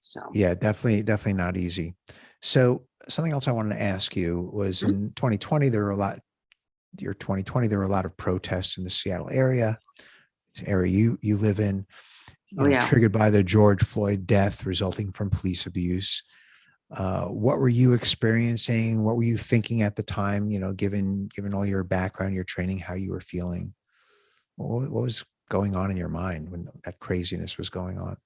So. Yeah, definitely not easy. So something else I wanted to ask you was in 2020, there were a lot of protests in the Seattle area. It's an area you live in, triggered by the George Floyd death resulting from police abuse. What were you experiencing? What were you thinking at the time? Given all your background, your training, how you were feeling, what was going on in your mind when that craziness was going on?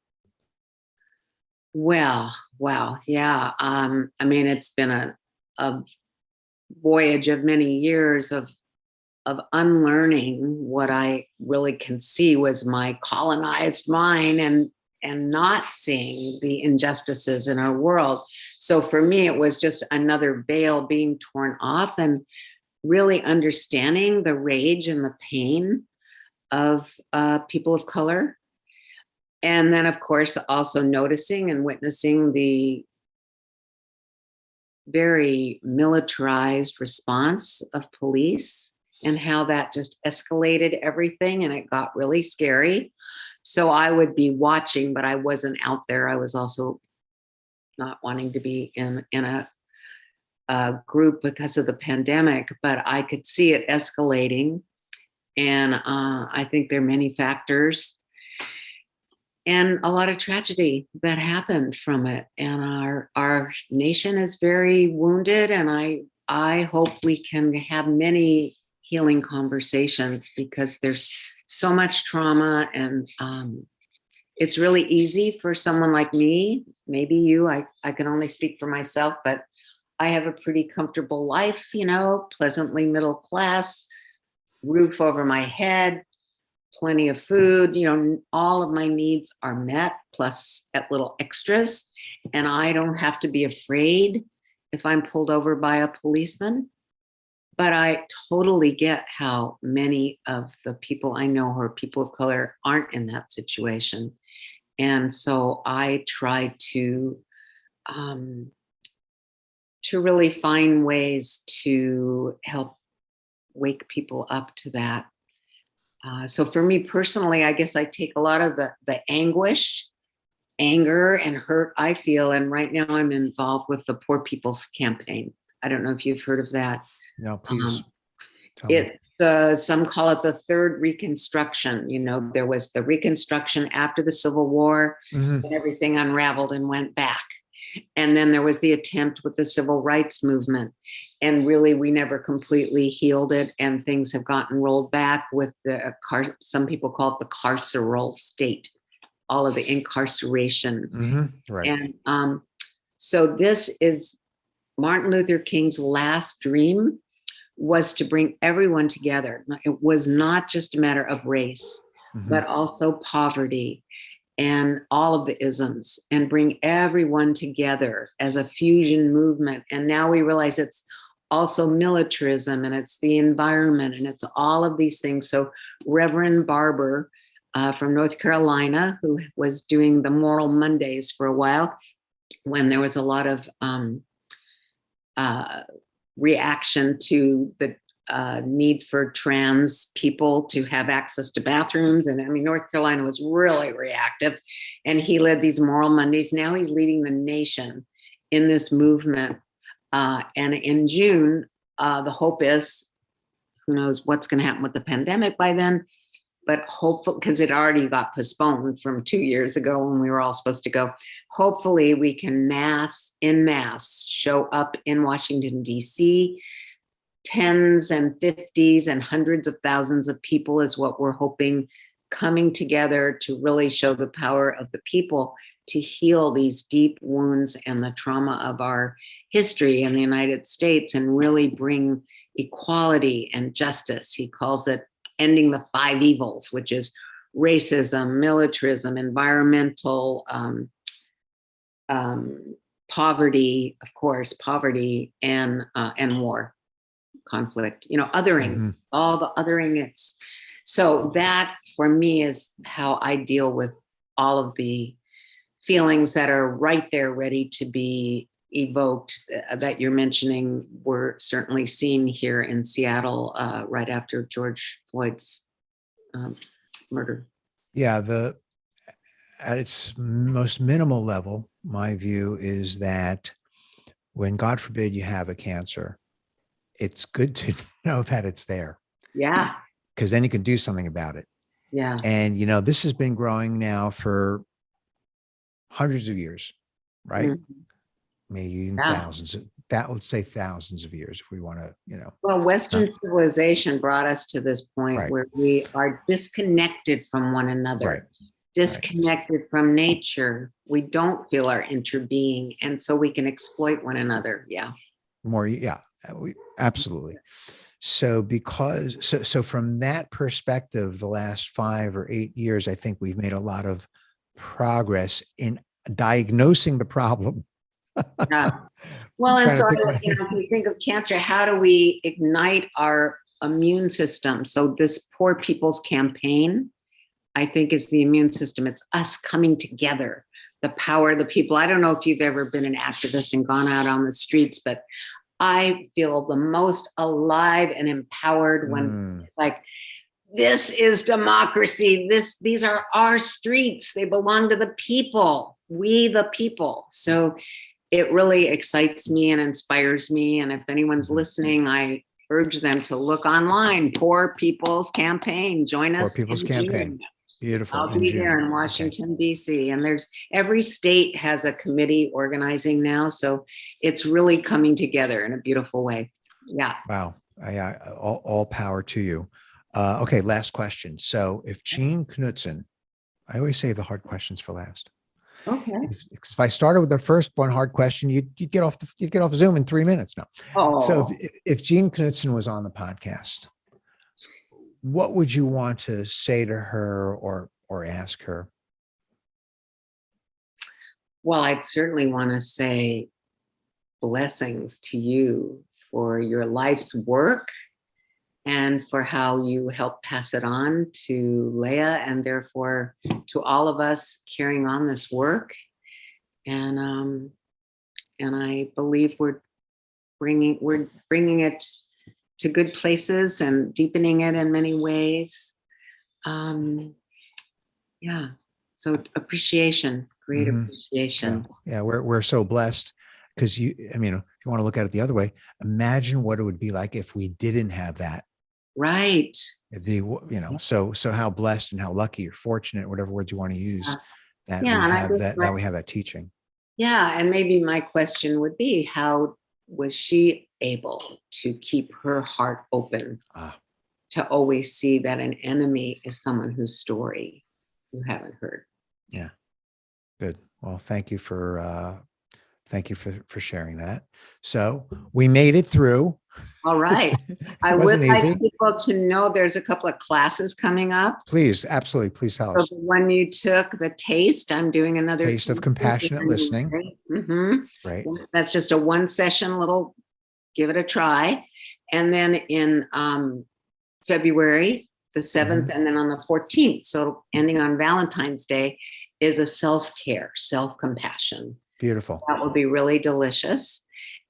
Well, wow. Yeah. I mean, it's been a voyage of many years of unlearning what I really can see was my colonized mind and not seeing the injustices in our world. So for me, it was just another veil being torn off and really understanding the rage and the pain of people of color. And then, of course, also noticing and witnessing the very militarized response of police and how that just escalated everything, and it got really scary. So I would be watching, but I wasn't out there. I was also not wanting to be in a group because of the pandemic, but I could see it escalating. And I think there are many factors and a lot of tragedy that happened from it. And our nation is very wounded, and I hope we can have many healing conversations because there's so much trauma, and it's really easy for someone like me, maybe you, I can only speak for myself, but I have a pretty comfortable life, pleasantly middle class, roof over my head, plenty of food, all of my needs are met, plus at little extras. And I don't have to be afraid if I'm pulled over by a policeman. But I totally get how many of the people I know who are people of color aren't in that situation. And so I try to really find ways to help wake people up to that. So for me personally, I guess I take a lot of the anguish, anger, and hurt I feel. And right now I'm involved with the Poor People's Campaign. I don't know if you've heard of that. No, please tell me. It's some call it the third Reconstruction. There was the Reconstruction after the Civil War, and everything unraveled and went back. And then there was the attempt with the Civil Rights Movement. And really, we never completely healed it. And things have gotten rolled back with some people call it the carceral state, all of the incarceration. Right. And so this is Martin Luther King's last dream, was to bring everyone together. It was not just a matter of race, but also poverty and all of the isms, and bring everyone together as a fusion movement. And now we realize it's also militarism, and it's the environment, and it's all of these things. So Reverend Barber from North Carolina, who was doing the Moral Mondays for a while, when there was a lot of reaction to the need for trans people to have access to bathrooms. And I mean, North Carolina was really reactive, and he led these Moral Mondays. Now he's leading the nation in this movement. And in June, the hope is, who knows what's going to happen with the pandemic by then, but hopefully, because it already got postponed from 2 years ago when we were all supposed to go, hopefully we can en masse show up in Washington, D.C. Tens and 50s and hundreds of thousands of people is what we're hoping coming together to really show the power of the people to heal these deep wounds and the trauma of our history in the United States and really bring equality and justice. He calls it ending the 5 evils, which is racism, militarism, environmental, poverty, of course, poverty, and war, conflict, othering, all the othering. So that for me is how I deal with all of the feelings that are right there ready to be evoked that you're mentioning were certainly seen here in Seattle right after George Floyd's murder. Yeah, at its most minimal level, my view is that when, God forbid, you have a cancer, it's good to know that it's there. Yeah. Because then you can do something about it. Yeah. And, this has been growing now for hundreds of years, right? Mm-hmm. Maybe even thousands. Let's say thousands of years if we want to, Well, Western civilization brought us to this point where we are disconnected from one another, disconnected from nature. We don't feel our interbeing, and so we can exploit one another. Yeah. Absolutely. So so from that perspective, the last 5 or 8 years, I think we've made a lot of progress in diagnosing the problem. Yeah. Well, and so if you think of cancer, how do we ignite our immune system? So this Poor People's Campaign, I think, is the immune system. It's us coming together, the power of the people. I don't know if you've ever been an activist and gone out on the streets, but I feel the most alive and empowered when this is democracy. These are our streets. They belong to the people, we the people. So it really excites me and inspires me. And if anyone's listening, I urge them to look online, Poor People's Campaign. Join us. Poor People's Campaign. Beautiful. I'll be there in Washington, D.C. And every state has a committee organizing now. So it's really coming together in a beautiful way. Yeah. Wow. All power to you. Okay. Last question. So if Jean Knutson, I always save the hard questions for last. Okay. If I started with the first one hard question, you'd get off Zoom in 3 minutes now. Oh. So if Jean Knutson was on the podcast, what would you want to say to her or ask her? Well, I'd certainly want to say blessings to you for your life's work and for how you help pass it on to Leah and therefore to all of us carrying on this work. And I believe we're bringing it to good places and deepening it in many ways. Yeah. So appreciation, great appreciation. Yeah. We're so blessed because if you want to look at it the other way, imagine what it would be like if we didn't have that. Right. It'd be, so how blessed and how lucky or fortunate, whatever words you want to use, that we have that teaching. Yeah. And maybe my question would be, how was she able to keep her heart open to always see that an enemy is someone whose story you haven't heard? Yeah. Good. Well, thank you for sharing that. So we made it through. All right. I would like people to know there's a couple of classes coming up. Please, absolutely. Please tell us. So the one you took, the taste, I'm doing another taste of compassionate listening. Right. That's just a 1 session give it a try. And then in February, the 7th, and then on the 14th, so ending on Valentine's Day, is a self-care, self-compassion. Beautiful. So that will be really delicious.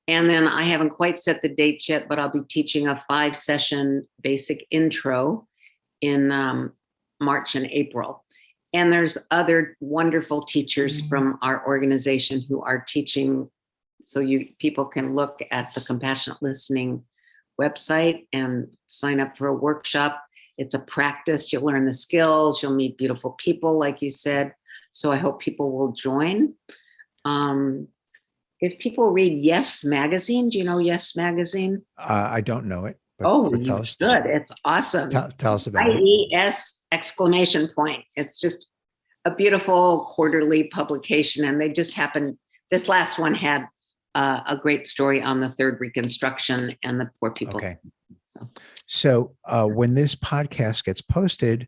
And then I haven't quite set the dates yet, but I'll be teaching a 5-session basic intro in March and April. And there's other wonderful teachers from our organization who are teaching. So people can look at the Compassionate Listening website and sign up for a workshop. It's a practice. You'll learn the skills. You'll meet beautiful people, like you said. So I hope people will join. If people read Yes Magazine, do you know Yes Magazine? I don't know it. But Oh, tell you us, should. It's awesome. tell us about it. IES exclamation point. It's just a beautiful quarterly publication. And they just happened, this last one had a great story on the third Reconstruction and the poor people. Okay. So when this podcast gets posted,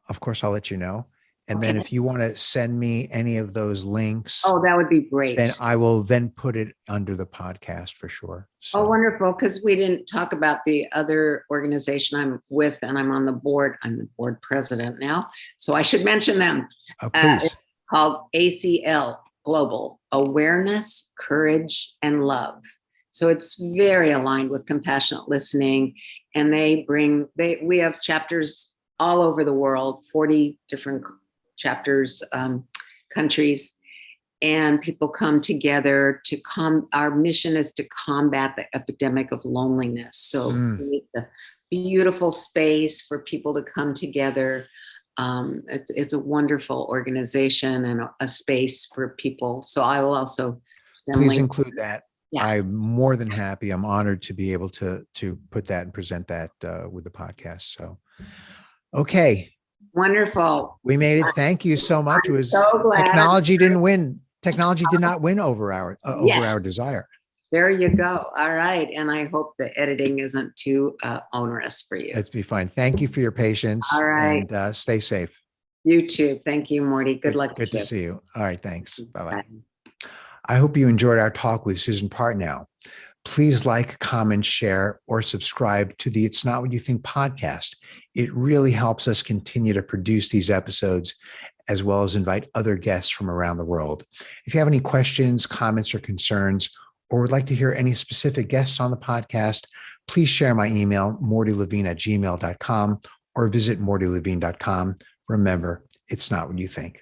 of course, I'll let you know. And then if you want to send me any of those links, oh, that would be great. then I will then put it under the podcast for sure. So, oh, wonderful. Because we didn't talk about the other organization I'm with, and I'm on the board. I'm the board president now. So I should mention them. please. It's called ACL, Global Awareness, Courage, and Love. So it's very aligned with compassionate listening. And we have chapters all over the world, 40 different chapters, countries, and people come together our mission is to combat the epidemic of loneliness. So it's a beautiful space for people to come together. It's a wonderful organization and a space for people. So I will also please include that. Yeah. I'm more than happy. I'm honored to be able to put that and present that with the podcast. So, okay. Wonderful. We made it. Thank you so much. It was so glad. Technology didn't win. Technology did not win over our desire. There you go. All right. And I hope the editing isn't too onerous for you. Let's be fine. Thank you for your patience. All right. And stay safe. You too. Thank you, Morty. Good luck. Good to see you. All right. Thanks. Bye-bye. Bye. I hope you enjoyed our talk with Susan Partnow. Please like, comment, share, or subscribe to the It's Not What You Think podcast. It really helps us continue to produce these episodes, as well as invite other guests from around the world. If you have any questions, comments, or concerns, or would like to hear any specific guests on the podcast, please share my email, mortylevine@gmail.com, or visit mortylevine.com. Remember, it's not what you think.